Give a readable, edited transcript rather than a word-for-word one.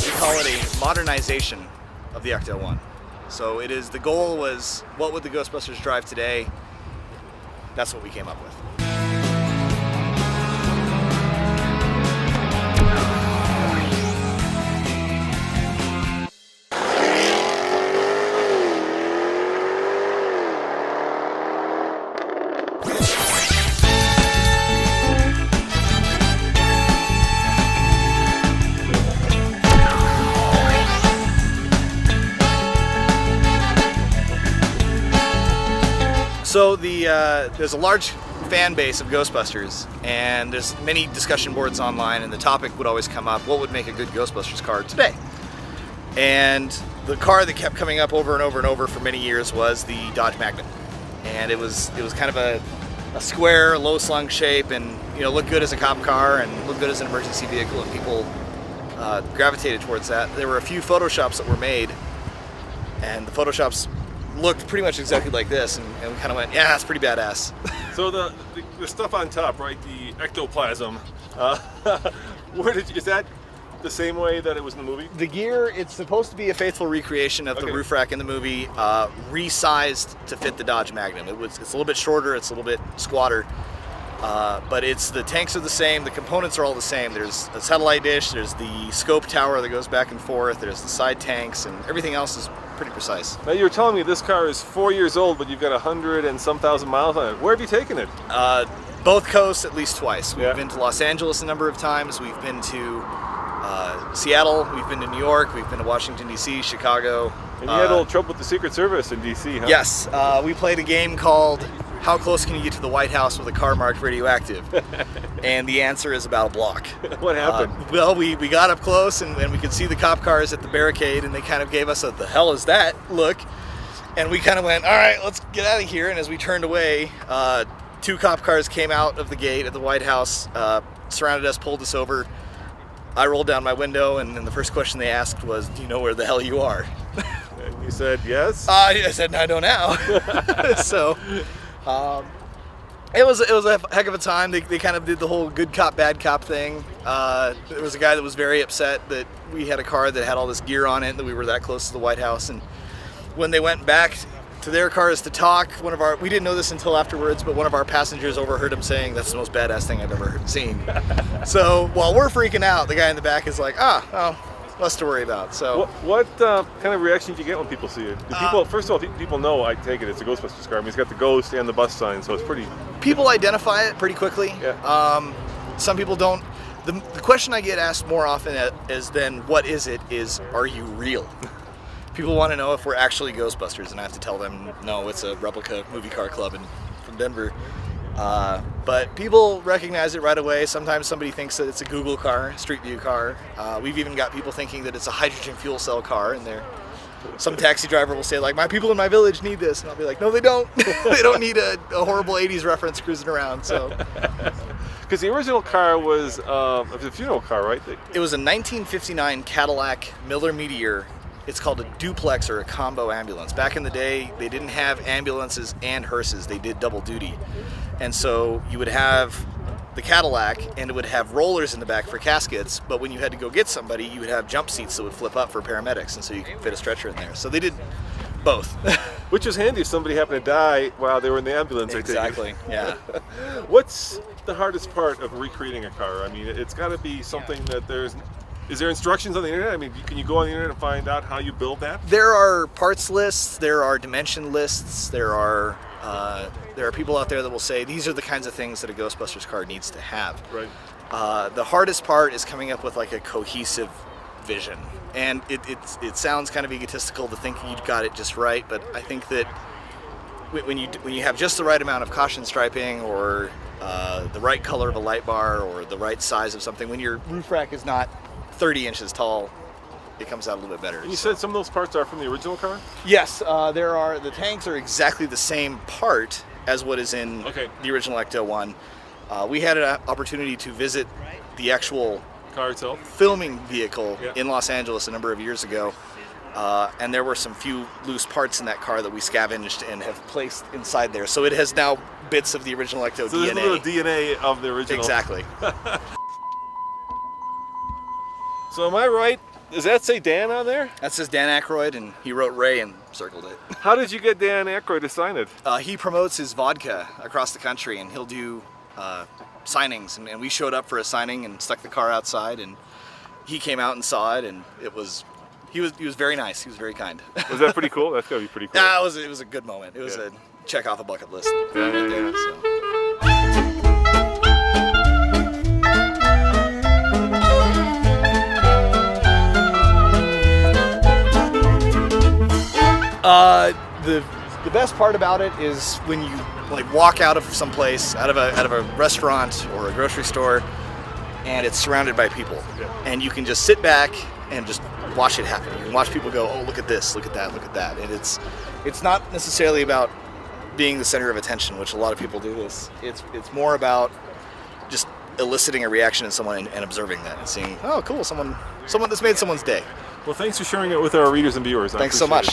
We call it a modernization of the Ecto-1. So it is, the goal was, what would the Ghostbusters drive today? That's what we came up with. So there's a large fan base of Ghostbusters, and there's many discussion boards online, and the topic would always come up, what would make a good Ghostbusters car today? And the car that kept coming up over and over and over for many years was the Dodge Magnum. And it was kind of a square, low-slung shape, and looked good as a cop car and looked good as an emergency vehicle, and people gravitated towards that. There were a few Photoshops that were made, and the Photoshops looked pretty much exactly like this, and we kind of went, yeah, that's pretty badass. So the stuff on top, right, the ectoplasm, is that the same way that it was in the movie? The gear, it's supposed to be a faithful recreation of the roof rack in the movie, resized to fit the Dodge Magnum. It's a little bit shorter, it's a little bit squatter, but the tanks are the same, the components are all the same. There's a satellite dish, there's the scope tower that goes back and forth, there's the side tanks, and everything else is pretty precise. Now you were telling me this car is 4 years old, but you've got 100 and some thousand miles on it. Where have you taken it? Both coasts at least twice. We've been to Los Angeles a number of times, we've been to Seattle, we've been to New York, we've been to Washington, D.C., Chicago. And you had a little trouble with the Secret Service in D.C., huh? Yes, we played a game called How Close Can You Get to the White House with a Car Marked Radioactive? And the answer is about a block. What happened? Well, we got up close and we could see the cop cars at the barricade, and they kind of gave us a, the hell is that look? And we kind of went, all right, let's get out of here. And as we turned away, two cop cars came out of the gate at the White House, surrounded us, pulled us over. I rolled down my window, and then the first question they asked was, do you know where the hell you are? And you said yes? I said, no, I don't now. So it was a heck of a time. They kind of did the whole good cop, bad cop thing. There was a guy that was very upset that we had a car that had all this gear on it, and that we were that close to the White House. And when they went back to their cars to talk, we didn't know this until afterwards, but one of our passengers overheard him saying, that's the most badass thing I've ever seen. So while we're freaking out, the guy in the back is like, less to worry about. So what kind of reaction do you get when people see it? Do people, first of all, people know, I take it, it's a Ghostbusters car. I mean, it's got the ghost and the bus sign, so it's pretty... People identify it pretty quickly. Yeah. Some people don't. The question I get asked more often is then, what is it, is, are you real? People want to know if we're actually Ghostbusters, and I have to tell them, no, it's a replica movie car club from Denver. But people recognize it right away. Sometimes somebody thinks that it's a Google car, Street View car. We've even got people thinking that it's a hydrogen fuel cell car, and some taxi driver will say, like, my people in my village need this, and I'll be like, no, they don't. They don't need a horrible 80s reference cruising around. So, because the original car was a funeral car, right? It was a 1959 Cadillac Miller Meteor. It's called a duplex or a combo ambulance. Back in the day, they didn't have ambulances and hearses. They did double duty. And so you would have the Cadillac, and it would have rollers in the back for caskets, but when you had to go get somebody, you would have jump seats that would flip up for paramedics, and so you could fit a stretcher in there. So they did both. Which was handy if somebody happened to die while they were in the ambulance. Exactly, yeah. What's the hardest part of recreating a car? I mean, it's got to be something that is there instructions on the internet? I mean, can you go on the internet and find out how you build that? There are parts lists, there are dimension lists, there are people out there that will say these are the kinds of things that a Ghostbusters car needs to have. Right. The hardest part is coming up with like a cohesive vision, and it sounds kind of egotistical to think you've got it just right, but I think that when you have just the right amount of caution striping, or the right color of a light bar, or the right size of something, when your roof rack is not 30 inches tall, it comes out a little bit better. And you said some of those parts are from the original car? Yes, the tanks are exactly the same part as what is in the original Ecto-1. We had an opportunity to visit the actual car itself, filming vehicle in Los Angeles a number of years ago, and there were some few loose parts in that car that we scavenged and have placed inside there. So it has now bits of the original Ecto DNA. So there's a little DNA of the original. Exactly. So am I right Does that say Dan on there? That says Dan Aykroyd, and he wrote Ray and circled it. How did you get Dan Aykroyd to sign it? He promotes his vodka across the country, and he'll do signings. And we showed up for a signing and stuck the car outside, and he came out and saw it, and he was very nice. He was very kind. Was that pretty cool? That's gotta be pretty cool. Yeah, it was a good moment. It was a check off a bucket list. Yeah. The best part about it is when you like walk out of someplace, out of a restaurant or a grocery store, and it's surrounded by people, and you can just sit back and just watch it happen. You can watch people go, oh, look at this, look at that, look at that, and it's not necessarily about being the center of attention, which a lot of people do this. It's more about just eliciting a reaction in someone and observing that and seeing, oh, cool, someone that's made someone's day. Well, thanks for sharing it with our readers and viewers. Thanks so much.